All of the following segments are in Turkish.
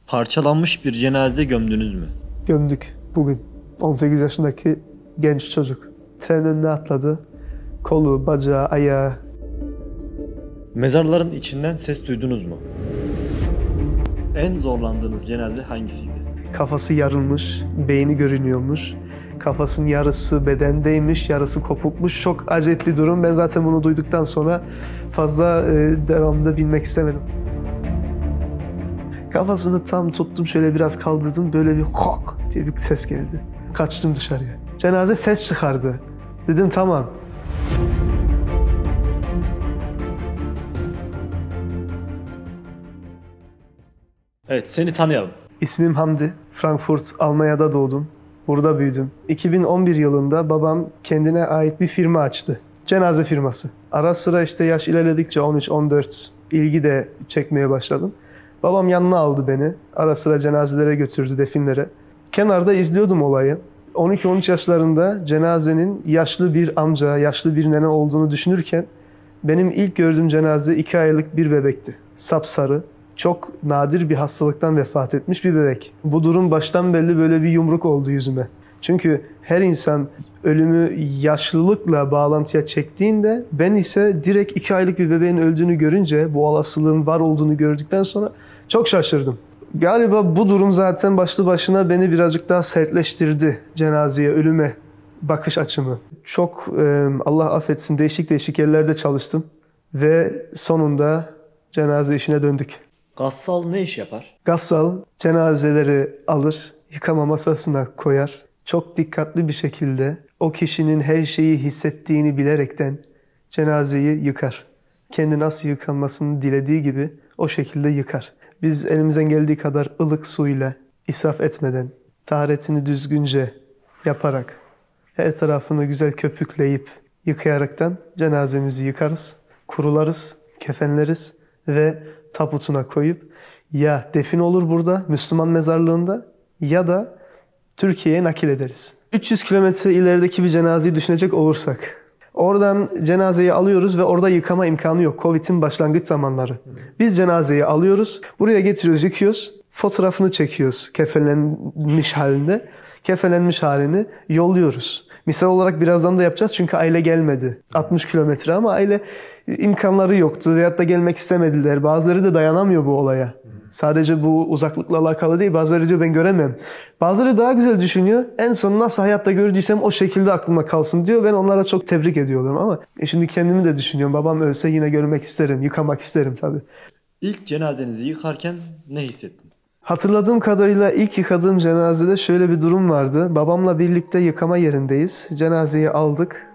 Parçalanmış bir cenaze gömdünüz mü? Gömdük bugün. 18 yaşındaki genç çocuk. Tren önüne atladı. Kolu, bacağı, ayağı. Mezarların içinden ses duydunuz mu? En zorlandığınız cenaze hangisiydi? Kafası yarılmış, beyni görünüyormuş. Kafasının yarısı bedendeymiş, yarısı kopukmuş. Çok acayip bir durum. Ben zaten bunu duyduktan sonra fazla devamında bilmek istemedim. Kafasını tam tuttum, şöyle biraz kaldırdım. Böyle bir hok diye bir ses geldi. Kaçtım dışarıya. Cenaze ses çıkardı. Dedim tamam. Evet, seni tanıyalım. İsmim Hamdi. Frankfurt, Almanya'da doğdum. Burada büyüdüm. 2011 yılında babam kendine ait bir firma açtı. Cenaze firması. Ara sıra işte yaş ilerledikçe 13-14 ilgi de çekmeye başladım. Babam yanına aldı beni. Ara sıra cenazelere götürdü, definlere. Kenarda izliyordum olayı. 12-13 yaşlarında cenazenin yaşlı bir amca, yaşlı bir nene olduğunu düşünürken benim ilk gördüğüm cenaze 2 aylık bir bebekti. Sapsarı. Çok nadir bir hastalıktan vefat etmiş bir bebek. Bu durum baştan belli böyle bir yumruk oldu yüzüme. Çünkü her insan ölümü yaşlılıkla bağlantıya çektiğinde ben ise direkt 2 aylık bir bebeğin öldüğünü görünce, bu olasılığın var olduğunu gördükten sonra çok şaşırdım. Galiba bu durum zaten başlı başına beni birazcık daha sertleştirdi cenazeye, ölüme bakış açımı. Çok Allah affetsin değişik yerlerde çalıştım ve sonunda cenaze işine döndük. Gassal ne iş yapar? Gassal cenazeleri alır, yıkama masasına koyar. Çok dikkatli bir şekilde o kişinin her şeyi hissettiğini bilerekten cenazeyi yıkar. Kendi nasıl yıkanmasını dilediği gibi o şekilde yıkar. Biz elimizden geldiği kadar ılık suyla, israf etmeden, taharetini düzgünce yaparak, her tarafını güzel köpükleyip yıkayaraktan cenazemizi yıkarız, kurularız, kefenleriz ve tabutuna koyup ya defin olur burada Müslüman mezarlığında ya da Türkiye'ye nakil ederiz. 300 kilometre ilerideki bir cenazeyi düşünecek olursak oradan cenazeyi alıyoruz ve orada yıkama imkanı yok. Covid'in başlangıç zamanları. Biz cenazeyi alıyoruz, buraya getiriyoruz, yıkıyoruz, fotoğrafını çekiyoruz kefenlenmiş halinde. Kefenlenmiş halini yolluyoruz. Misal olarak birazdan da yapacağız çünkü aile gelmedi. 60 kilometre ama aile imkanları yoktu veyahut da gelmek istemediler. Bazıları da dayanamıyor bu olaya. Sadece bu uzaklıkla alakalı değil. Bazıları diyor ben göremem. Bazıları daha güzel düşünüyor. En son nasıl hayatta gördüysem o şekilde aklıma kalsın diyor. Ben onlara çok tebrik ediyorum ama şimdi kendimi de düşünüyorum. Babam ölse yine görmek isterim, yıkamak isterim tabii. İlk cenazenizi yıkarken ne hissettin? Hatırladığım kadarıyla ilk yıkadığım cenazede şöyle bir durum vardı. Babamla birlikte yıkama yerindeyiz. Cenazeyi aldık.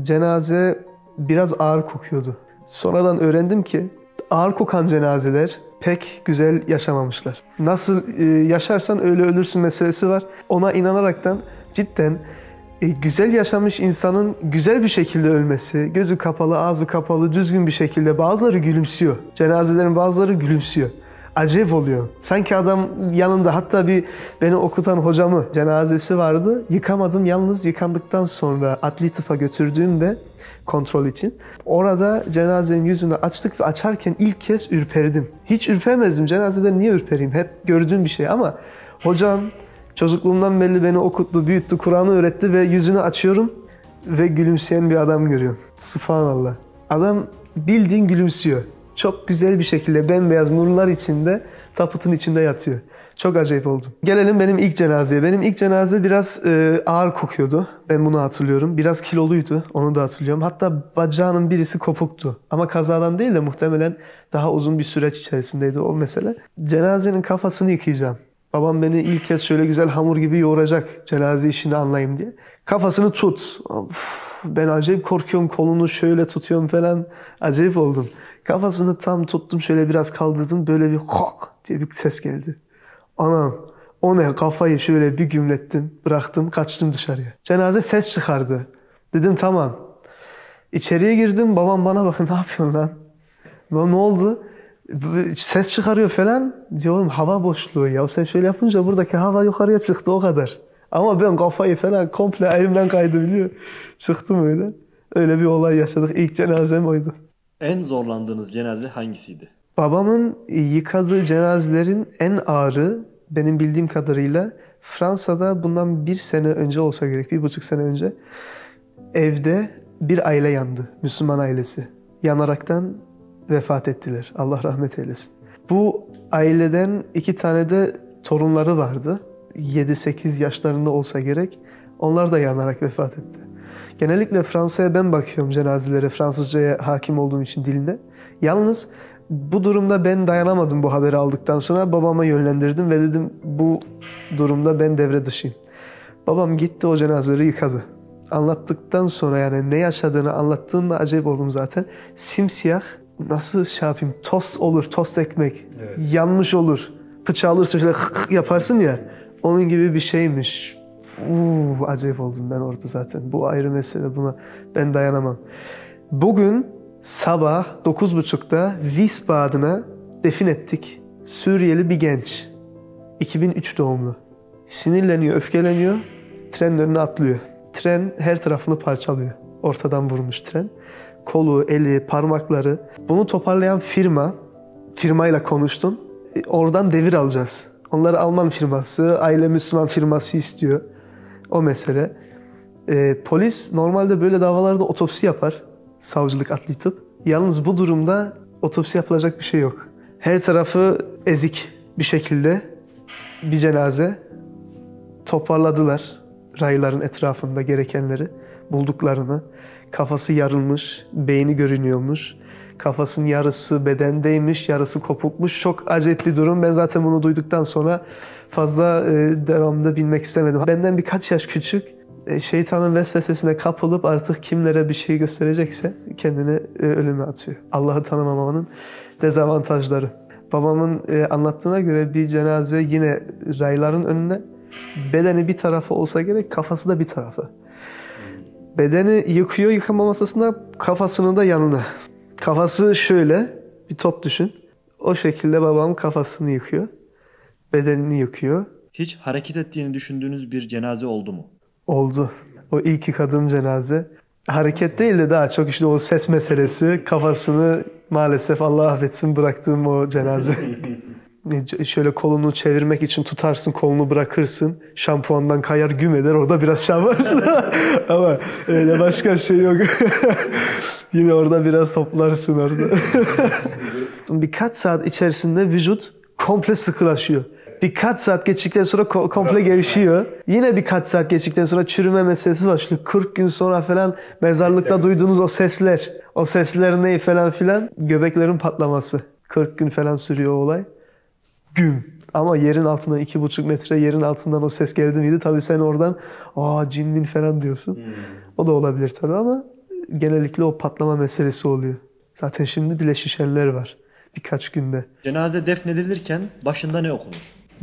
Cenaze biraz ağır kokuyordu. Sonradan öğrendim ki ağır kokan cenazeler pek güzel yaşamamışlar. Nasıl yaşarsan öyle ölürsün meselesi var. Ona inanaraktan cidden güzel yaşamış insanın güzel bir şekilde ölmesi, gözü kapalı, ağzı kapalı, düzgün bir şekilde bazıları gülümsüyor. Cenazelerin bazıları gülümsüyor. Acayip oluyor. Sanki adam yanında, hatta bir beni okutan hocamı cenazesi vardı. Yıkamadım, yalnız yıkandıktan sonra adli tıpa götürdüğümde kontrol için. Orada cenazenin yüzünü açtık ve açarken ilk kez ürperdim. Hiç ürpermezdim. Cenazeden niye ürpereyim? Hep gördüğüm bir şey ama hocam çocukluğumdan belli beni okuttu, büyüttü, Kur'an'ı öğretti ve yüzünü açıyorum ve gülümseyen bir adam görüyorum. Subhanallah. Adam bildiğin gülümsüyor. Çok güzel bir şekilde bembeyaz nurlar içinde, tabutun içinde yatıyor. Çok acayip oldum. Gelelim benim ilk cenazeye. Benim ilk cenaze biraz ağır kokuyordu. Ben bunu hatırlıyorum. Biraz kiloluydu. Onu da hatırlıyorum. Hatta bacağının birisi kopuktu. Ama kazadan değil de muhtemelen daha uzun bir süreç içerisindeydi o mesele. Cenazenin kafasını yıkayacağım. Babam beni ilk kez şöyle güzel hamur gibi yoğuracak cenaze işini anlayayım diye. Kafasını tut. Ben acayip korkuyorum. Kolunu şöyle tutuyorum falan. Acayip oldum. Kafasını tam tuttum, şöyle biraz kaldırdım. Böyle bir hok diye bir ses geldi. Anam, o ne? Kafayı şöyle bir gümlettim, bıraktım, kaçtım dışarıya. Cenaze ses çıkardı. Dedim tamam. İçeriye girdim, babam bana bakın ne yapıyorsun lan? Ne oldu? Ses çıkarıyor falan. Diyorum hava boşluğu ya. Sen şöyle yapınca buradaki hava yukarıya çıktı, o kadar. Ama ben kafayı falan komple elimden kaydı biliyor. Çıktım öyle. Öyle bir olay yaşadık. İlk cenazem oydu. En zorlandığınız cenaze hangisiydi? Babamın yıkadığı cenazelerin en ağırı benim bildiğim kadarıyla Fransa'da bundan 1 sene önce olsa gerek, 1,5 sene önce evde bir aile yandı. Müslüman ailesi. Yanaraktan vefat ettiler. Allah rahmet eylesin. Bu aileden 2 tane de torunları vardı. 7-8 yaşlarında olsa gerek. Onlar da yanarak vefat etti. Genellikle Fransa'ya ben bakıyorum cenazelere, Fransızcaya hakim olduğum için diline. Yalnız bu durumda ben dayanamadım bu haberi aldıktan sonra babama yönlendirdim ve dedim bu durumda ben devre dışıyım. Babam gitti o cenazeleri yıkadı. Anlattıktan sonra yani ne yaşadığını anlattığımda acayip oldum zaten. Simsiyah nasıl şey yapayım tost olur, tost ekmek yanmış olur. Bıçağı alırsa şöyle yaparsın ya onun gibi bir şeymiş. Acayip oldum ben orada zaten. Bu ayrı mesele, buna ben dayanamam. Bugün sabah 9.30'da Wiesbaden'a defin ettik. Suriyeli bir genç. 2003 doğumlu. Sinirleniyor, öfkeleniyor. Trenin önüne atlıyor. Tren her tarafını parçalıyor. Ortadan vurmuş tren. Kolu, eli, parmakları. Bunu toparlayan firmayla konuştum. Oradan devir alacağız. Onlar Alman firması, aile Müslüman firması istiyor. O mesele. Polis normalde böyle davalarda otopsi yapar. Savcılık, adli tıp. Yalnız bu durumda otopsi yapılacak bir şey yok. Her tarafı ezik bir şekilde bir cenaze toparladılar. Rayların etrafında gerekenleri bulduklarını. Kafası yarılmış, beyni görünüyormuş. Kafasının yarısı bedendeymiş, yarısı kopukmuş. Çok acayip bir durum. Ben zaten bunu duyduktan sonra fazla devamında bilmek istemedim. Benden birkaç yaş küçük. Şeytanın vesvesesine kapılıp artık kimlere bir şey gösterecekse kendini ölüme atıyor. Allah'ı tanımamanın dezavantajları. Babamın anlattığına göre bir cenaze yine rayların önüne, bedeni bir tarafı olsa gerek, kafası da bir tarafı. Bedeni yıkıyor yıkama masasında, kafasını da yanına. Kafası şöyle, bir top düşün. O şekilde babam kafasını yıkıyor, bedenini yıkıyor. Hiç hareket ettiğini düşündüğünüz bir cenaze oldu mu? Oldu. O ilk yıkadığım cenaze. Hareket değil de daha çok işte o ses meselesi, kafasını maalesef Allah affetsin bıraktığım o cenaze. Şöyle kolunu çevirmek için tutarsın, kolunu bırakırsın. Şampuandan kayar, güm eder, orada biraz şamlarsın. Ama öyle başka şey yok. Yine orada biraz toplarsın orada. Birkaç saat içerisinde vücut komple sıkılaşıyor. Birkaç saat geçtikten sonra komple gevşiyor. Yine birkaç saat geçtikten sonra çürüme meselesi başlıyor. 40 gün sonra falan mezarlıkta duyduğunuz o sesler. O sesler ne falan filan. Göbeklerin patlaması. 40 gün falan sürüyor o olay. Güm. Ama yerin altından 2,5 metre yerin altından o ses geldi miydi? Tabii sen oradan cinnin falan diyorsun. O da olabilir tabii ama genellikle o patlama meselesi oluyor. Zaten şimdi bile şişenler var. Birkaç günde. Cenaze defnedilirken başında ne okunur?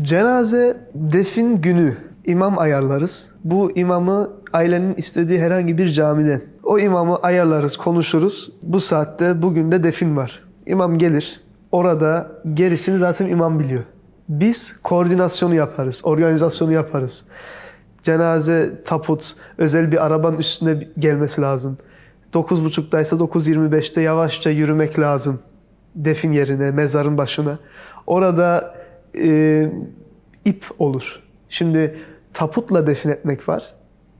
Cenaze defin günü imam ayarlarız. Bu imamı ailenin istediği herhangi bir camiden. O imamı ayarlarız, konuşuruz. Bu saatte bugün de defin var. İmam gelir. Orada gerisini zaten imam biliyor. Biz koordinasyonu yaparız, organizasyonu yaparız. Cenaze, taput, özel bir arabanın üstüne gelmesi lazım. 9.30'daysa 9.25'te yavaşça yürümek lazım. Defin yerine, mezarın başına. Orada ip olur. Şimdi taputla defin etmek var.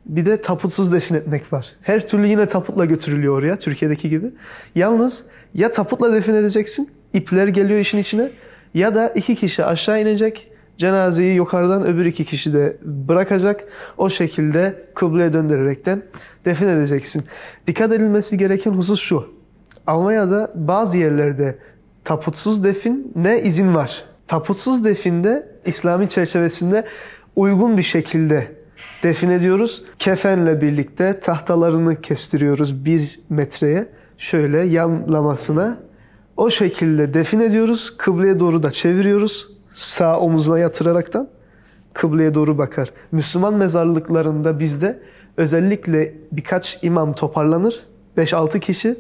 Bir de taputsuz defin etmek var. Her türlü yine taputla götürülüyor oraya, Türkiye'deki gibi. Yalnız ya taputla defin edeceksin, ipler geliyor işin içine, ya da 2 kişi aşağı inecek, cenazeyi yukarıdan öbür 2 kişi de bırakacak. O şekilde kıbleye döndürerekten defin edeceksin. Dikkat edilmesi gereken husus şu. Almanya'da bazı yerlerde taputsuz define izin var. Taputsuz definde İslami çerçevesinde uygun bir şekilde defin ediyoruz. Kefenle birlikte tahtalarını kestiriyoruz 1 metreye. Şöyle yanlamasına. O şekilde defin ediyoruz. Kıbleye doğru da çeviriyoruz. Sağ omuzuna yatıraraktan kıbleye doğru bakar. Müslüman mezarlıklarında bizde özellikle birkaç imam toparlanır. 5-6 kişi.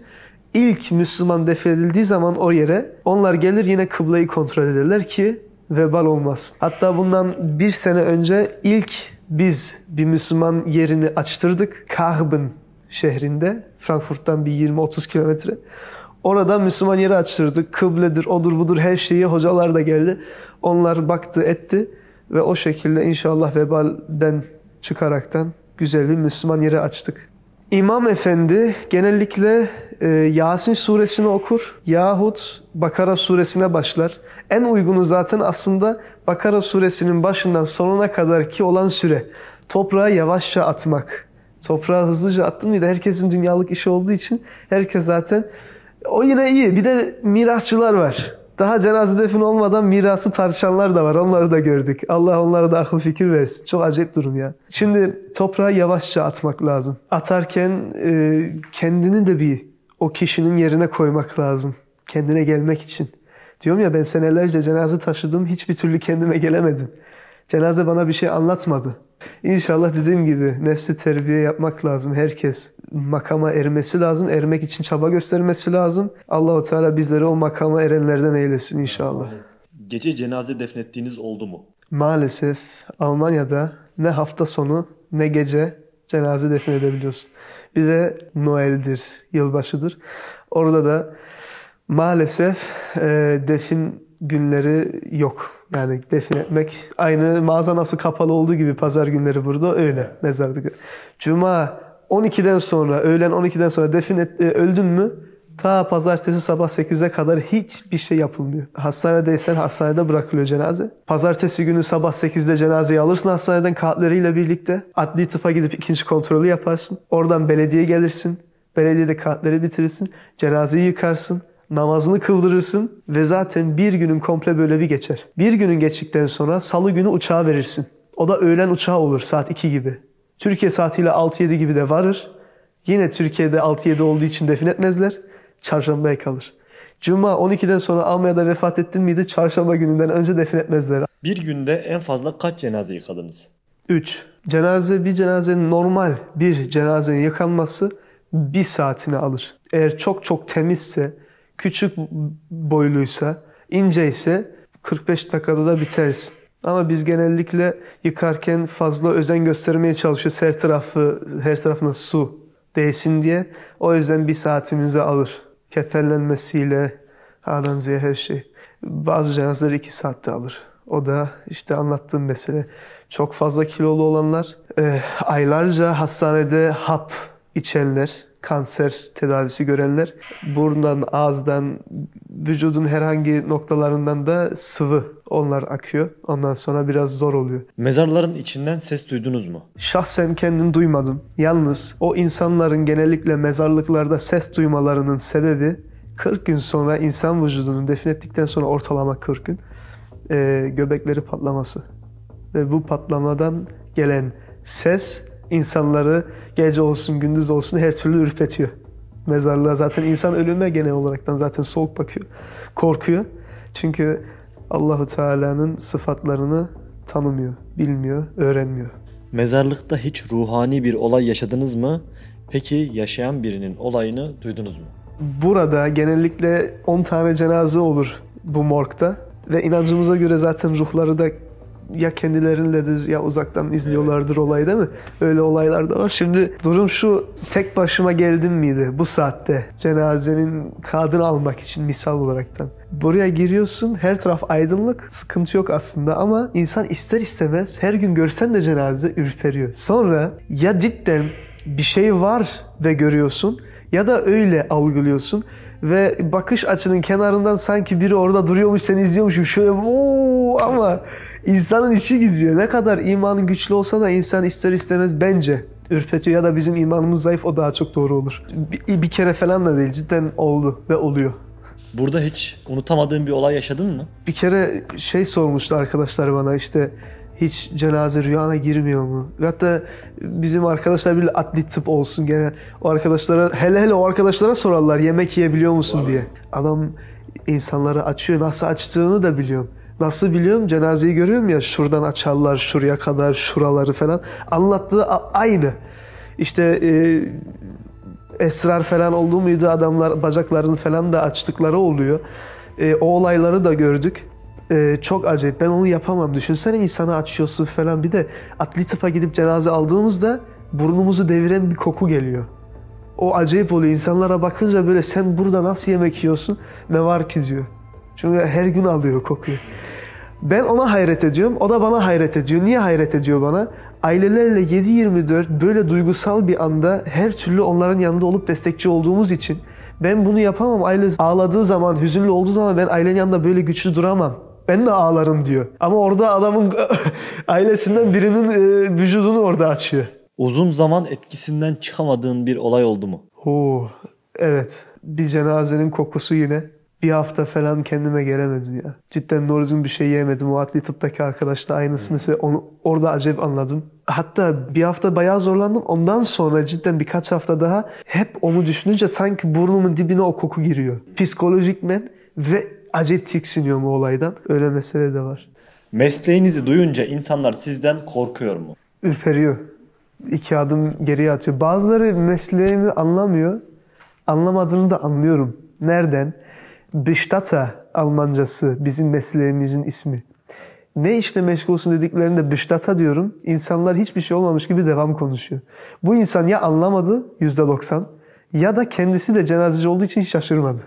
İlk Müslüman defnedildiği zaman o yere onlar gelir yine kıbleyi kontrol ederler ki vebal olmasın. Hatta bundan 1 sene önce ilk biz bir Müslüman yerini açtırdık. Karbon şehrinde, Frankfurt'tan bir 20-30 kilometre. Orada Müslüman yeri açtırdık. Kıbledir, odur budur her şeyi hocalar da geldi. Onlar baktı etti ve o şekilde inşallah vebalden çıkaraktan güzel bir Müslüman yeri açtık. İmam Efendi genellikle Yasin suresini okur yahut Bakara suresine başlar. En uygunu zaten aslında Bakara suresinin başından sonuna kadar ki olan süre. Toprağı yavaşça atmak. Toprağı hızlıca attın mıydı? Herkesin dünyalık işi olduğu için herkes zaten o yine iyi. Bir de mirasçılar var. Daha cenaze defin olmadan mirası tartışanlar da var. Onları da gördük. Allah onlara da akıl fikir versin. Çok acayip durum ya. Şimdi toprağı yavaşça atmak lazım. Atarken kendini de bir o kişinin yerine koymak lazım. Kendine gelmek için. Diyorum ya ben senelerce cenaze taşıdım. Hiçbir türlü kendime gelemedim. Cenaze bana bir şey anlatmadı. İnşallah dediğim gibi nefsi terbiye yapmak lazım. Herkes makama ermesi lazım. Ermek için çaba göstermesi lazım. Allahu Teala bizleri o makama erenlerden eylesin inşallah. Gece cenaze defnettiğiniz oldu mu? Maalesef Almanya'da ne hafta sonu ne gece cenaze defnedebiliyorsun. Bir de Noel'dir, yılbaşıdır. Orada da maalesef defin günleri yok. Yani defin etmek aynı mağaza nasıl kapalı olduğu gibi pazar günleri burada öyle mezarlık. Cuma 12'den sonra, öğlen 12'den sonra öldün mü ta pazartesi sabah 8'e kadar hiçbir şey yapılmıyor. Hastanedeysen hastanede bırakılıyor cenaze. Pazartesi günü sabah 8'de cenazeyi alırsın hastaneden kağıtlarıyla birlikte. Adli tıpa gidip ikinci kontrolü yaparsın. Oradan belediyeye gelirsin. Belediyede kağıtları bitirirsin. Cenazeyi yıkarsın. Namazını kıldırırsın ve zaten bir günün komple böyle bir geçer. Bir günün geçtikten sonra salı günü uçağa verirsin. O da öğlen uçağı olur saat 2 gibi. Türkiye saatiyle 6-7 gibi de varır. Yine Türkiye'de 6-7 olduğu için defin etmezler. Çarşambaya kalır. Cuma 12'den sonra Almanya'da vefat ettin miydi? Çarşamba gününden önce defin etmezler. Bir günde en fazla kaç cenaze yıkadınız? 3. Bir cenazenin normal bir cenazenin yıkanması 1 saatini alır. Eğer çok temizse, küçük boyluysa, inceyse 45 dakikada da bitersin. Ama biz genellikle yıkarken fazla özen göstermeye çalışıyoruz. Her tarafına su değsin diye. O yüzden 1 saatimizi alır. Kefenlenmesiyle A'dan Z'ye her şey. Bazı cenazeler 2 saatte alır. O da işte anlattığım mesele. Çok fazla kilolu olanlar, aylarca hastanede hap içenler, kanser tedavisi görenler, burundan, ağızdan, vücudun herhangi noktalarından da sıvı onlar akıyor. Ondan sonra biraz zor oluyor. Mezarların içinden ses duydunuz mu? Şahsen kendim duymadım. Yalnız o insanların genellikle mezarlıklarda ses duymalarının sebebi 40 gün sonra insan vücudunu defnettikten sonra ortalama 40 gün göbekleri patlaması. Ve bu patlamadan gelen ses insanları gece olsun gündüz olsun her türlü ürpetiyor. Mezarlığa zaten insan ölüme genel olaraktan zaten soğuk bakıyor. Korkuyor. Çünkü Allahu Teala'nın sıfatlarını tanımıyor, bilmiyor, öğrenmiyor. Mezarlıkta hiç ruhani bir olay yaşadınız mı? Peki yaşayan birinin olayını duydunuz mu? Burada genellikle 10 tane cenaze olur bu morgda. Ve inancımıza göre zaten ruhları da ya kendilerindedir ya uzaktan izliyorlardır olayı değil mi? Öyle olaylar da var. Şimdi durum şu, tek başıma geldim miydi bu saatte cenazenin kağıdını almak için misal olaraktan. Buraya giriyorsun, her taraf aydınlık, sıkıntı yok aslında ama insan ister istemez her gün görsen de cenaze ürperiyor. Sonra ya cidden bir şey var ve görüyorsun ya da öyle algılıyorsun. Ve bakış açının kenarından sanki biri orada duruyormuş, seni izliyormuş gibi şöyle ama insanın içi gidiyor. Ne kadar imanın güçlü olsa da insan ister istemez bence ürpetiyor ya da bizim imanımız zayıf, o daha çok doğru olur. Bir kere falan da değil, cidden oldu ve oluyor. Burada hiç unutamadığın bir olay yaşadın mı? Bir kere sormuştu arkadaşlar bana, işte hiç cenaze rüyana girmiyor mu? Hatta bizim arkadaşlar bile adli tıp olsun gene. O arkadaşlara, hele o arkadaşlara sorarlar yemek yiyebiliyor musun diye. Adam insanları açıyor. Nasıl açtığını da biliyorum. Nasıl biliyorum? Cenazeyi görüyorum ya, şuradan açarlar şuraya kadar, şuraları falan. Anlattığı aynı. İşte esrar falan oldu muydu, adamlar bacaklarını falan da açtıkları oluyor. O olayları da gördük. Çok acayip. Ben onu yapamam. Düşünsene, insanı açıyorsun falan. Bir de adli tıpa gidip cenaze aldığımızda burnumuzu deviren bir koku geliyor. O acayip oluyor. İnsanlara bakınca böyle sen burada nasıl yemek yiyorsun? Ne var ki diyor. Çünkü her gün alıyor kokuyu. Ben ona hayret ediyorum. O da bana hayret ediyor. Niye hayret ediyor bana? Ailelerle 7/24 böyle duygusal bir anda her türlü onların yanında olup destekçi olduğumuz için ben bunu yapamam. Aile ağladığı zaman, hüzünlü olduğu zaman ben ailenin yanında böyle güçlü duramam. Ben de ağlarım diyor. Ama orada adamın ailesinden birinin vücudunu orada açıyor. Uzun zaman etkisinden çıkamadığın bir olay oldu mu? Evet. Bir cenazenin kokusu yine. Bir hafta falan kendime gelemedim ya. Cidden doğru düzgün bir şey yemedim. O adli tıptaki arkadaş da aynısını söyledi. Onu orada acayip anladım. Hatta bir hafta bayağı zorlandım. Ondan sonra cidden birkaç hafta daha hep onu düşününce sanki burnumun dibine o koku giriyor. Psikolojikmen ve acayip tiksiniyorum o olaydan. Öyle mesele de var. Mesleğinizi duyunca insanlar sizden korkuyor mu? Ürperiyor. 2 adım geriye atıyor. Bazıları mesleğimi anlamıyor. Anlamadığını da anlıyorum. Nereden? Beştata Almancası bizim mesleğimizin ismi. Ne işle meşgulsün dediklerinde Beştata diyorum. İnsanlar hiçbir şey olmamış gibi devam konuşuyor. Bu insan ya anlamadı %90 ya da kendisi de cenazeci olduğu için hiç şaşırmadı.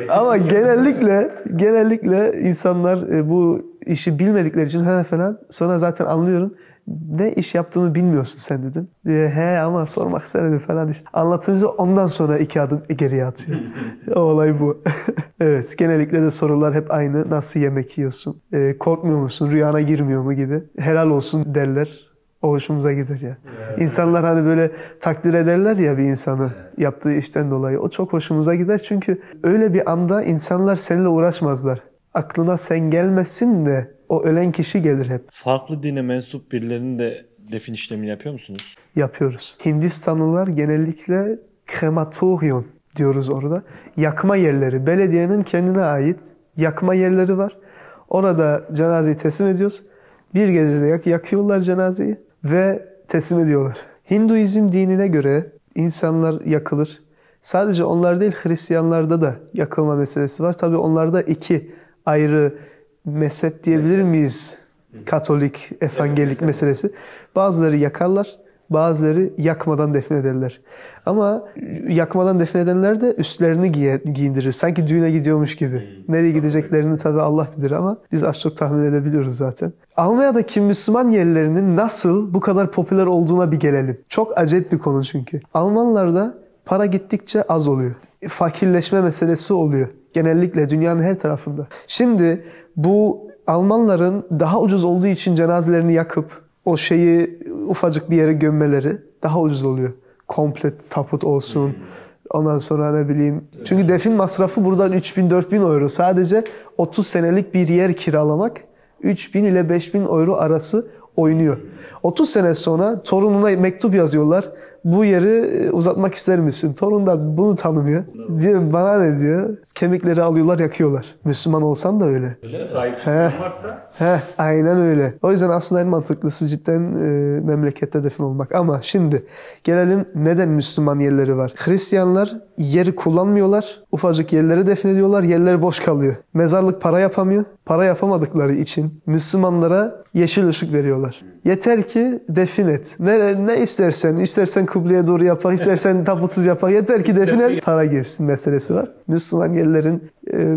Ama genellikle insanlar bu işi bilmedikleri için falan sonra zaten anlıyorum. Ne iş yaptığını bilmiyorsun sen dedim. He ama sormak istemedim falan işte. Anlatınca ondan sonra 2 adım geriye atıyor. O olay bu. Evet, genellikle de sorular hep aynı. Nasıl yemek yiyorsun? Korkmuyor musun? Rüyana girmiyor mu gibi. Helal olsun derler. O hoşumuza gider ya. İnsanlar hani böyle takdir ederler ya bir insanı yaptığı işten dolayı. O çok hoşumuza gider çünkü öyle bir anda insanlar seninle uğraşmazlar. Aklına sen gelmesin de o ölen kişi gelir hep. Farklı dine mensup birilerinin de defin işlemini yapıyor musunuz? Yapıyoruz. Hindistanlılar genellikle krematorium diyoruz orada. Yakma yerleri. Belediyenin kendine ait yakma yerleri var. Orada cenazeyi teslim ediyoruz. Bir gecede yakıyorlar cenazeyi ve teslim ediyorlar. Hinduizm dinine göre insanlar yakılır. Sadece onlar değil, Hristiyanlarda da yakılma meselesi var. Tabii onlarda 2 ayrı mezhep diyebilir miyiz? Katolik, evangelik meselesi. Bazıları yakarlar, bazıları yakmadan defnederler. Ama yakmadan defnedenler de üstlerini giyindirir. Sanki düğüne gidiyormuş gibi. Nereye gideceklerini tabii Allah bilir ama biz az çok tahmin edebiliyoruz zaten. Almanya'daki Müslüman yerlerinin nasıl bu kadar popüler olduğuna bir gelelim. Çok acayip bir konu çünkü. Almanlarda para gittikçe az oluyor. Fakirleşme meselesi oluyor. Genellikle dünyanın her tarafında. Şimdi bu Almanların daha ucuz olduğu için cenazelerini yakıp o şeyi ufacık bir yere gömmeleri daha ucuz oluyor. Komple taput olsun. Ondan sonra ne bileyim. Çünkü defin masrafı buradan 3.000-4.000 euro. Sadece 30 senelik bir yer kiralamak 3.000 ile 5.000 euro arası oynuyor. 30 sene sonra torununa mektup yazıyorlar. Bu yeri uzatmak ister misin? Torun da bunu tanımıyor. Diyor, bana ne diyor? Kemikleri alıyorlar, yakıyorlar. Müslüman olsan da öyle. Sahip çıkan varsa. Aynen öyle. O yüzden aslında en mantıklısı cidden memlekette defin olmak. Ama şimdi gelelim neden Müslüman yerleri var? Hristiyanlar yeri kullanmıyorlar. Ufacık yerleri defnediyorlar. Yerleri boş kalıyor. Mezarlık para yapamıyor. Para yapamadıkları için Müslümanlara yeşil ışık veriyorlar. Yeter ki defin et. Ne istersen. İstersen kıbleye doğru yapak, istersen tabutsuz yapak. Yeter ki defin et, para girsin meselesi var. Müslüman yerlerin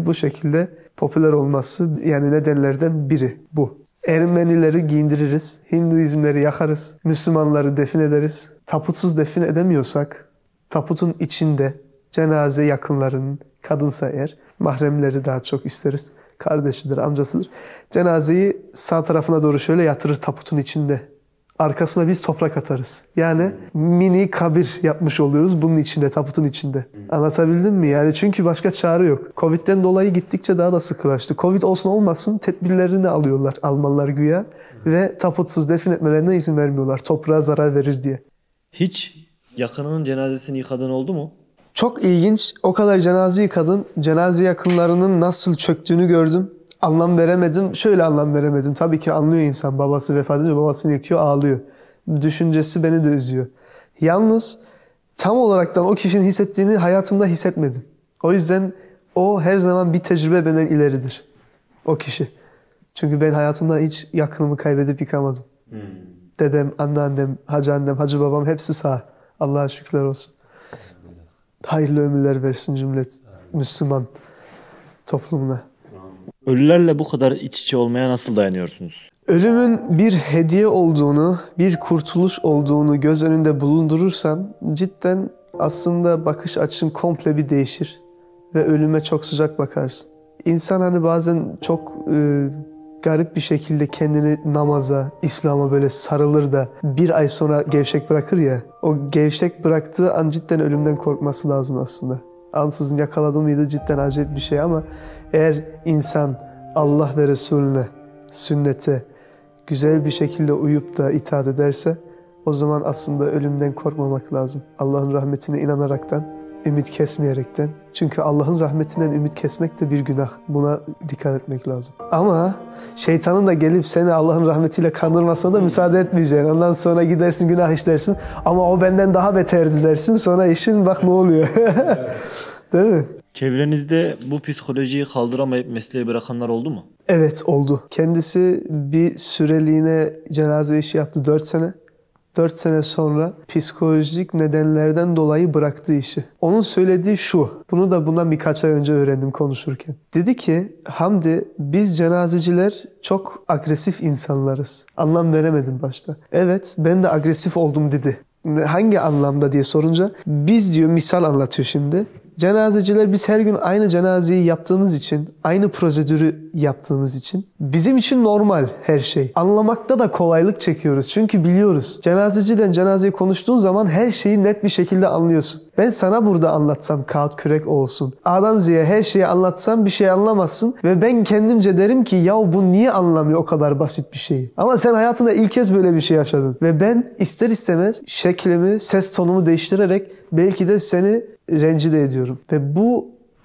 bu şekilde popüler olması yani nedenlerden biri bu. Ermenileri giyindiririz, Hinduizmleri yakarız, Müslümanları defin ederiz. Taputsuz defin edemiyorsak, taputun içinde cenaze yakınlarının, kadınsa eğer, mahremleri daha çok isteriz. Kardeşidir, amcasıdır. Cenazeyi sağ tarafına doğru şöyle yatırır taputun içinde. Arkasına biz toprak atarız. Yani mini kabir yapmış oluyoruz bunun içinde, taputun içinde. Anlatabildim mi? Yani çünkü başka çare yok. Covid'den dolayı gittikçe daha da sıkılaştı. Covid olsun olmasın tedbirlerini alıyorlar Almanlar güya. Ve taputsuz defin etmelerine izin vermiyorlar. Toprağa zarar verir diye. Hiç yakınının cenazesini yıkadığın oldu mu? Çok ilginç. O kadar cenaze yıkadım. Cenaze yakınlarının nasıl çöktüğünü gördüm. Anlam veremedim. Şöyle anlam veremedim. Tabii ki anlıyor insan. Babası vefat edince babasını yıkıyor, ağlıyor. Düşüncesi beni de üzüyor. Yalnız tam olaraktan o kişinin hissettiğini hayatımda hissetmedim. O yüzden o her zaman bir tecrübe benden ileridir. O kişi. Çünkü ben hayatımda hiç yakınımı kaybedip yıkamadım. Dedem, anneannem, hacı babam hepsi sağ. Allah'a şükürler olsun. Hayırlı ömürler versin cümlet Müslüman toplumuna. Ölülerle bu kadar iç içe olmaya nasıl dayanıyorsunuz? Ölümün bir hediye olduğunu, bir kurtuluş olduğunu göz önünde bulundurursan cidden aslında bakış açın komple bir değişir ve ölüme çok sıcak bakarsın. İnsan hani bazen çok garip bir şekilde kendini namaza, İslam'a böyle sarılır da bir ay sonra gevşek bırakır ya. O gevşek bıraktığı an cidden ölümden korkması lazım aslında. Ansızın yakaladı mıydı cidden acayip bir şey ama eğer insan Allah ve Resulüne, sünnete güzel bir şekilde uyup da itaat ederse o zaman aslında ölümden korkmamak lazım. Allah'ın rahmetine inanaraktan, ümit kesmeyerekten. Çünkü Allah'ın rahmetinden ümit kesmek de bir günah. Buna dikkat etmek lazım. Ama şeytanın da gelip seni Allah'ın rahmetiyle kandırmasına da müsaade etmeyeceksin. Ondan sonra gidersin günah işlersin. Ama o benden daha beterdi dersin. Sonra işin bak ne oluyor. Değil mi? Çevrenizde bu psikolojiyi kaldıramayıp mesleği bırakanlar oldu mu? Evet oldu. Kendisi bir süreliğine cenaze işi yaptı 4 sene. 4 sene sonra psikolojik nedenlerden dolayı bıraktı işi. Onun söylediği şu, bunu da bundan birkaç ay önce öğrendim konuşurken. Dedi ki, Hamdi biz cenazeciler çok agresif insanlarız. Anlam veremedim başta. Evet ben de agresif oldum dedi. Hangi anlamda diye sorunca, biz diyor misal anlatıyor şimdi. Cenazeciler biz her gün aynı cenazeyi yaptığımız için, aynı prosedürü yaptığımız için bizim için normal her şey. Anlamakta da kolaylık çekiyoruz çünkü biliyoruz. Cenazeciden cenazeye konuştuğun zaman her şeyi net bir şekilde anlıyorsun. Ben sana burada anlatsam kağıt kürek olsun. A'dan Z'ye her şeyi anlatsam bir şey anlamazsın ve ben kendimce derim ki ya bu niye anlamıyor o kadar basit bir şeyi. Ama sen hayatında ilk kez böyle bir şey yaşadın ve ben ister istemez şeklimi, ses tonumu değiştirerek belki de seni rencide ediyorum. Ve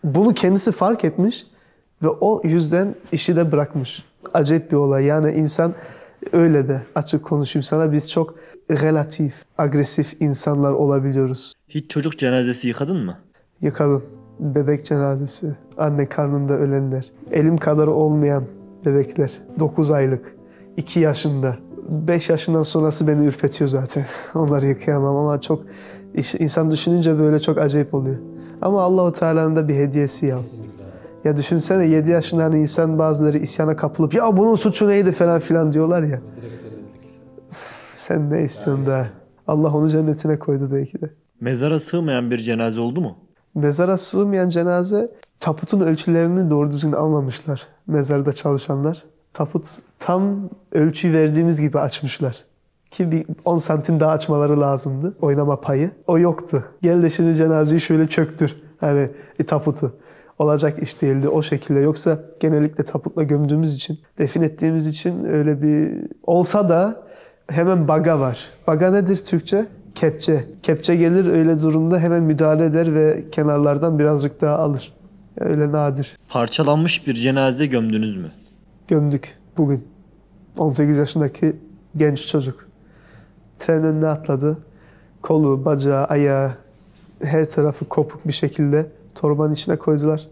bunu kendisi fark etmiş ve o yüzden işi de bırakmış. Acayip bir olay. Yani insan öyle de açık konuşayım sana biz çok relatif, agresif insanlar olabiliyoruz. Hiç çocuk cenazesi yıkadın mı? Yıkadım. Bebek cenazesi, anne karnında ölenler, elim kadar olmayan bebekler, 9 aylık, 2 yaşında, 5 yaşından sonrası beni ürpetiyor zaten. Onları yıkayamam ama çok insan düşününce böyle çok acayip oluyor. Ama Allah-u Teala'nın da bir hediyesi ya. Ya düşünsene 7 yaşında hani insan bazıları isyana kapılıp ya bunun suçu neydi falan filan diyorlar ya. Sen ne istiyorsun da? Allah onu cennetine koydu belki de. Mezara sığmayan bir cenaze oldu mu? Mezara sığmayan cenaze, tabutun ölçülerini doğru düzgün almamışlar mezarda çalışanlar. Tabut tam ölçü verdiğimiz gibi açmışlar. Ki bir 10 santim daha açmaları lazımdı. Oynama payı. O yoktu. Gel de şimdi cenazeyi şöyle çöktür. Hani taputu. Olacak iş değildi o şekilde. Yoksa genellikle taputla gömdüğümüz için, defin ettiğimiz için öyle bir... Olsa da hemen baga var. Baga nedir Türkçe? Kepçe. Kepçe gelir öyle durumda hemen müdahale eder ve kenarlardan birazcık daha alır. Öyle nadir. Parçalanmış bir cenaze gömdünüz mü? Gömdük bugün. 18 yaşındaki genç çocuk. Tren önüne atladı. Kolu, bacağı, ayağı her tarafı kopuk bir şekilde torbanın içine koydular.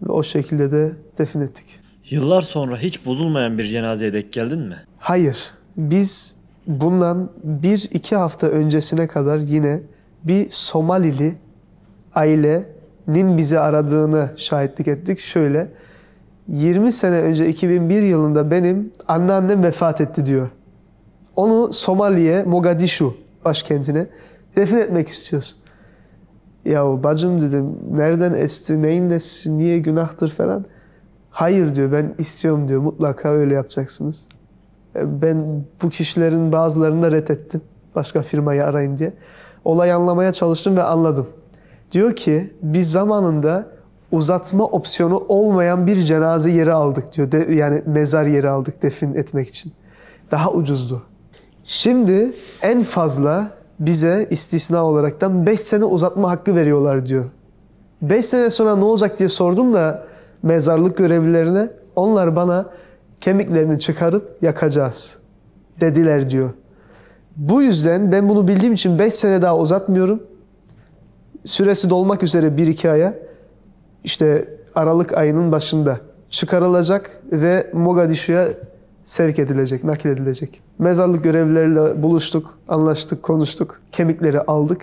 Ve o şekilde de defin ettik. Yıllar sonra hiç bozulmayan bir cenazeye denk geldin mi? Hayır. Biz bundan 1-2 hafta öncesine kadar yine bir Somalili ailenin bizi aradığını şahitlik ettik. Şöyle 20 sene önce 2001 yılında benim anneannem vefat etti diyor. Onu Somali'ye, Mogadishu başkentine defin etmek istiyoruz. Ya bacım dedim, nereden esti, neyin nesi, niye günahtır falan. Hayır diyor, ben istiyorum diyor, mutlaka öyle yapacaksınız. Ben bu kişilerin bazılarını da reddettim. Başka firmayı arayın diye. Olayı anlamaya çalıştım ve anladım. Diyor ki biz zamanında uzatma opsiyonu olmayan bir cenaze yeri aldık diyor. Yani mezar yeri aldık defin etmek için. Daha ucuzdu. Şimdi en fazla bize istisna olaraktan 5 sene uzatma hakkı veriyorlar diyor. 5 sene sonra ne olacak diye sordum da mezarlık görevlilerine. Onlar bana kemiklerini çıkarıp yakacağız dediler diyor. Bu yüzden ben bunu bildiğim için 5 sene daha uzatmıyorum. Süresi dolmak üzere 1-2 aya işte Aralık ayının başında çıkarılacak ve Mogadishu'ya sevk edilecek, nakil edilecek. Mezarlık görevlileriyle buluştuk, anlaştık, konuştuk. Kemikleri aldık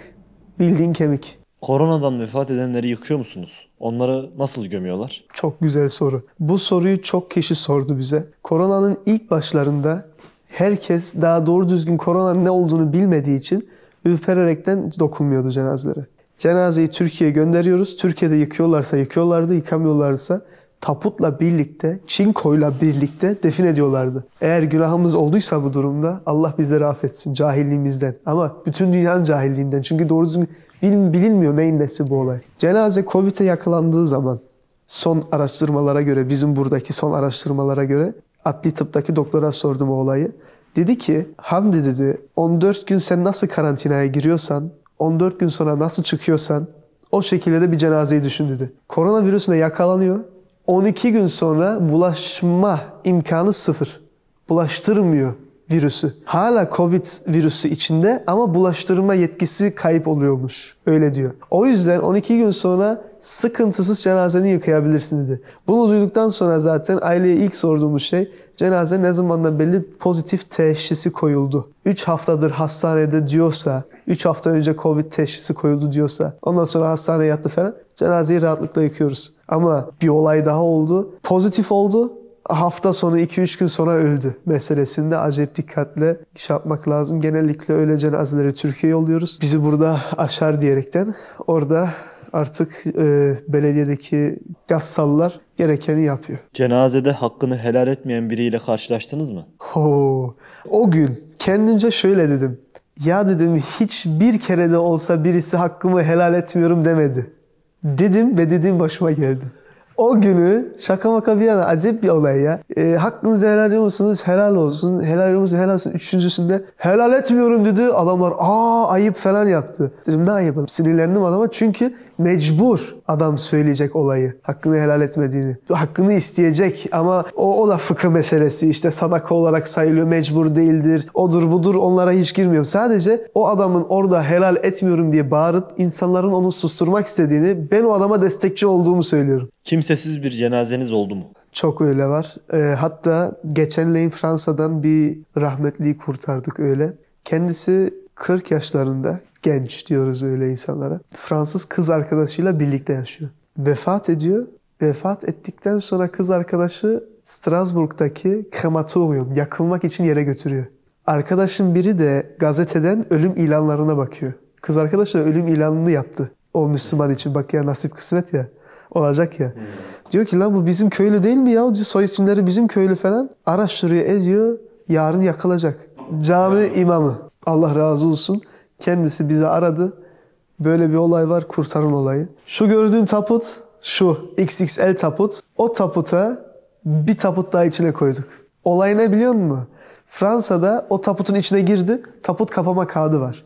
Bildiğin kemik. Koronadan vefat edenleri yıkıyor musunuz? Onları nasıl gömüyorlar? Çok güzel soru. Bu soruyu çok kişi sordu bize. Koronanın ilk başlarında herkes daha doğru düzgün koronanın ne olduğunu bilmediği için ürpererekten dokunmuyordu cenazelere. Cenazeyi Türkiye'ye gönderiyoruz. Türkiye'de yıkıyorlarsa yıkıyorlardı, yıkamıyorlarsa taputla birlikte, çinkoyla birlikte defin ediyorlardı. Eğer günahımız olduysa bu durumda Allah bizleri affetsin cahilliğimizden. Ama bütün dünyanın cahilliğinden. Çünkü doğru düzgün bilinmiyor neyin nesi bu olay. Cenaze Covid'e yakalandığı zaman son araştırmalara göre, bizim buradaki son araştırmalara göre adli tıptaki doktora sordum o olayı. Dedi ki, Hamdi dedi 14 gün sen nasıl karantinaya giriyorsan, 14 gün sonra nasıl çıkıyorsan o şekilde de bir cenazeyi düşün dedi. Koronavirüsüne yakalanıyor. 12 gün sonra bulaşma imkanı sıfır. Bulaştırmıyor virüsü. Hala Covid virüsü içinde ama bulaştırma yetkisi kayıp oluyormuş. Öyle diyor. O yüzden 12 gün sonra sıkıntısız cenazeni yıkayabilirsin dedi. Bunu duyduktan sonra zaten aileye ilk sorduğumuz şey cenaze ne zamandan belli pozitif teşhisi koyuldu. 3 haftadır hastanede diyorsa, 3 hafta önce Covid teşhisi koyuldu diyorsa, ondan sonra hastaneye yattı falan, cenazeyi rahatlıkla yıkıyoruz. Ama bir olay daha oldu. Pozitif oldu. Hafta sonu 2-3 gün sonra öldü meselesinde acayip dikkatle iş yapmak lazım. Genellikle öyle cenazeleri Türkiye'ye yolluyoruz. Bizi burada aşar diyerekten orada artık belediyedeki gassallar gerekeni yapıyor. Cenazede hakkını helal etmeyen biriyle karşılaştınız mı? O gün kendimce şöyle dedim. Ya dedim hiçbir kere de olsa birisi hakkımı helal etmiyorum demedi. Dedim ve dediğim başıma geldi. O günü şaka maka bir yana acayip bir olay ya. Hakkınızı helal ediyor musunuz? Helal olsun. Helal ediyor musunuz? Helal olsun. Üçüncüsünde helal etmiyorum dedi. Adamlar ayıp falan yaptı. Dedim ne ayıp? Sinirlendim adama çünkü mecbur adam söyleyecek olayı. Hakkını helal etmediğini. Hakkını isteyecek ama o da fıkıh meselesi. İşte sadaka olarak sayılıyor. Mecbur değildir. Odur budur onlara hiç girmiyorum. Sadece o adamın orada helal etmiyorum diye bağırıp insanların onu susturmak istediğini, ben o adama destekçi olduğumu söylüyorum. Kimsesiz bir cenazeniz oldu mu? Çok öyle var. Hatta geçenleyin Fransa'dan bir rahmetliyi kurtardık öyle. Kendisi 40 yaşlarında, genç diyoruz öyle insanlara. Fransız kız arkadaşıyla birlikte yaşıyor. Vefat ediyor. Vefat ettikten sonra kız arkadaşı Strasbourg'daki krematoryum, yakılmak için yere götürüyor. Arkadaşın biri de gazeteden ölüm ilanlarına bakıyor. Kız arkadaş da ölüm ilanını yaptı. O Müslüman için bak ya nasip kısmet ya. Olacak ya. Diyor ki lan bu bizim köylü değil mi ya? Diyor, soy isimleri bizim köylü falan. Araştırıyor ediyor. Yarın yakılacak. Cami imamı. Allah razı olsun. Kendisi bizi aradı. Böyle bir olay var. Kurtarın olayı. Şu gördüğün taput. Şu XXL taput. O taputa bir taput daha içine koyduk. Olay ne biliyor musun? Fransa'da o taputun içine girdi. Taput kapama kağıdı var.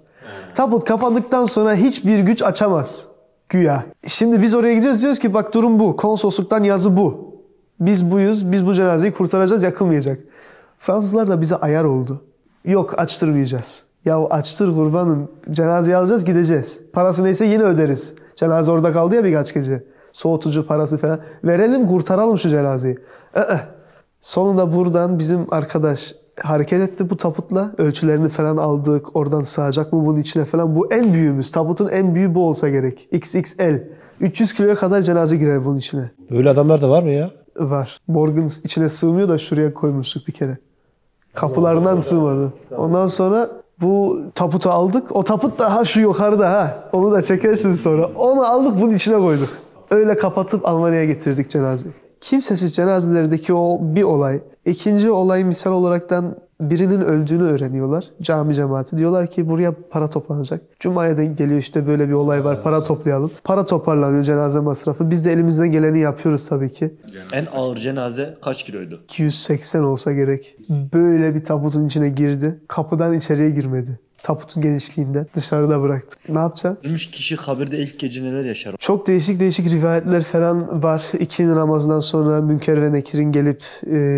Taput kapandıktan sonra hiçbir güç açamaz. Güya. Şimdi biz oraya gidiyoruz diyoruz ki bak durum bu. Konsolosluktan yazı bu. Biz buyuz. Biz bu cenazeyi kurtaracağız. Yakılmayacak. Fransızlar da bize ayar oldu. Yok açtırmayacağız. Ya açtır kurbanım. Cenazeyi alacağız gideceğiz. Parası neyse yine öderiz. Cenaze orada kaldı ya birkaç gece. Soğutucu parası falan. Verelim kurtaralım şu cenazeyi. Sonunda buradan bizim arkadaş hareket etti bu taputla. Ölçülerini falan aldık. Oradan sığacak mı bunun içine falan. Bu en büyüğümüz. Taputun en büyüğü bu olsa gerek. XXL. 300 kiloya kadar cenaze girer bunun içine. Öyle adamlar da var mı ya? Var. Morgan içine sığmıyor da şuraya koymuştuk bir kere. Kapılarından sığmadı. Ondan sonra bu taputu aldık. O taput da şu yukarıda ha. Onu da çekersin sonra. Onu aldık bunun içine koyduk. Öyle kapatıp Almanya'ya getirdik cenazeyi. Kimsesiz cenazelerdeki o bir olay. İkinci olay misal olaraktan birinin öldüğünü öğreniyorlar. Cami cemaati. Diyorlar ki buraya para toplanacak. Cuma'ya denk geliyor işte böyle bir olay var. Para toplayalım. Para toparlanıyor cenaze masrafı. Biz de elimizden geleni yapıyoruz tabii ki. En ağır cenaze kaç kiloydu? 280 olsa gerek. Böyle bir tabutun içine girdi. Kapıdan içeriye girmedi. Tabutun genişliğinden dışarıda bıraktık. Ne yapacaksın? Ölmüş kişi kabirde ilk gece neler yaşar? Çok değişik rivayetler falan var. İkindi namazından sonra Münker ve Nekir'in gelip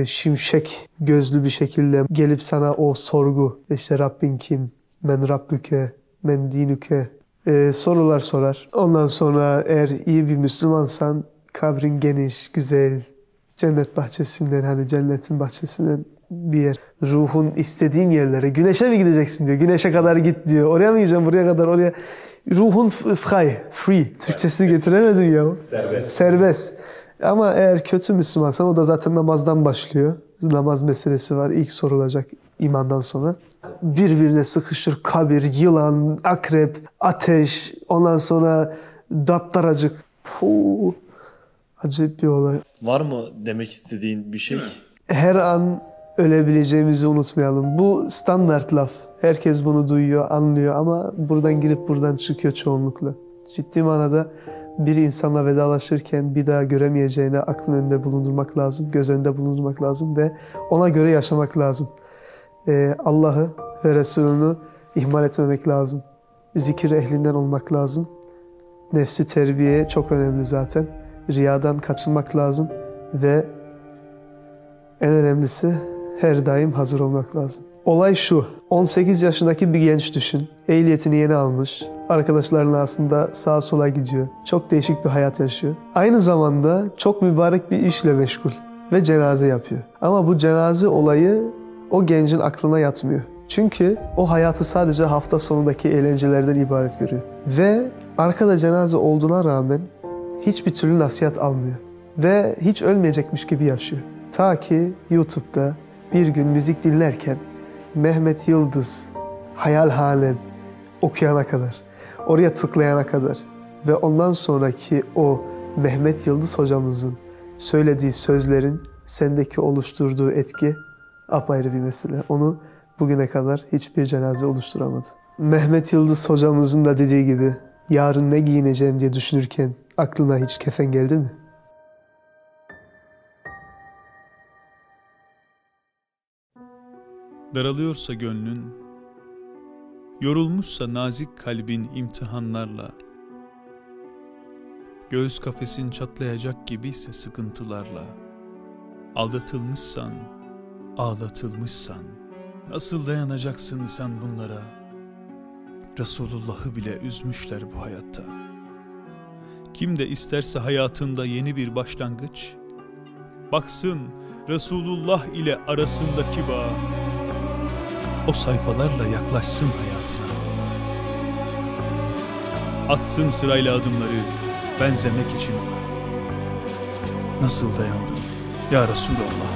şimşek gözlü bir şekilde gelip sana o sorgu. İşte Rabbin kim? Men Rabbüke? Men dinüke? Sorular sorar. Ondan sonra eğer iyi bir Müslümansan kabrin geniş, güzel, cennet bahçesinden hani cennetin bahçesinden bir yer. Ruhun istediğin yerlere. Güneşe mi gideceksin diyor. Güneşe kadar git diyor. Oraya mı gideceksin? Buraya kadar oraya. Ruhun free. Türkçesi getiremedim ya. Serbest. Ama eğer kötü Müslümansan o da zaten namazdan başlıyor. Namaz meselesi var. İlk sorulacak imandan sonra. Birbirine sıkışır kabir, yılan, akrep, ateş, ondan sonra daptaracık. Acayip bir olay. Var mı demek istediğin bir şey? Her an ölebileceğimizi unutmayalım. Bu standart laf. Herkes bunu duyuyor, anlıyor ama buradan girip buradan çıkıyor çoğunlukla. Ciddi manada bir insanla vedalaşırken bir daha göremeyeceğini aklın önünde bulundurmak lazım, göz önünde bulundurmak lazım ve ona göre yaşamak lazım. Allah'ı ve Resulünü ihmal etmemek lazım. Zikir ehlinden olmak lazım. Nefsi terbiye çok önemli zaten. Riyadan kaçınmak lazım ve en önemlisi her daim hazır olmak lazım. Olay şu, 18 yaşındaki bir genç düşün. Ehliyetini yeni almış. Arkadaşlarının aslında sağa sola gidiyor. Çok değişik bir hayat yaşıyor. Aynı zamanda çok mübarek bir işle meşgul ve cenaze yapıyor. Ama bu cenaze olayı o gencin aklına yatmıyor. Çünkü o hayatı sadece hafta sonundaki eğlencelerden ibaret görüyor. Ve arkada cenaze olduğuna rağmen hiçbir türlü nasihat almıyor. Ve hiç ölmeyecekmiş gibi yaşıyor. Ta ki YouTube'da bir gün müzik dinlerken Mehmet Yıldız, Hayalhanem okuyana kadar, oraya tıklayana kadar ve ondan sonraki o Mehmet Yıldız hocamızın söylediği sözlerin sendeki oluşturduğu etki apayrı bir mesele. Onu bugüne kadar hiçbir cenaze oluşturamadı. Mehmet Yıldız hocamızın da dediği gibi yarın ne giyineceğim diye düşünürken aklına hiç kefen geldi mi? Daralıyorsa gönlün, yorulmuşsa nazik kalbin imtihanlarla, göğüs kafesin çatlayacak gibiyse sıkıntılarla, aldatılmışsan, ağlatılmışsan, nasıl dayanacaksın sen bunlara? Resulullah'ı bile üzmüşler bu hayatta. Kim de isterse hayatında yeni bir başlangıç, baksın Resulullah ile arasındaki bağ, o sayfalarla yaklaşsın hayatına. Atsın sırayla adımları benzemek için ona. Nasıl dayandın ya Resulallah?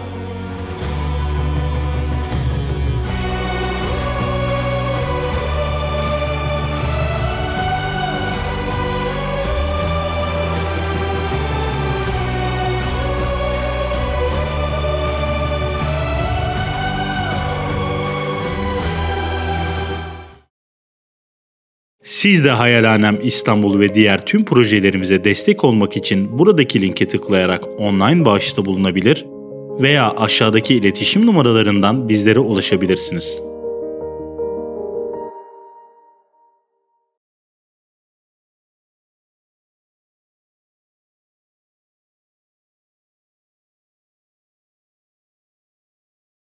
Siz de Hayalhanem İstanbul ve diğer tüm projelerimize destek olmak için buradaki linke tıklayarak online bağışta bulunabilir veya aşağıdaki iletişim numaralarından bizlere ulaşabilirsiniz.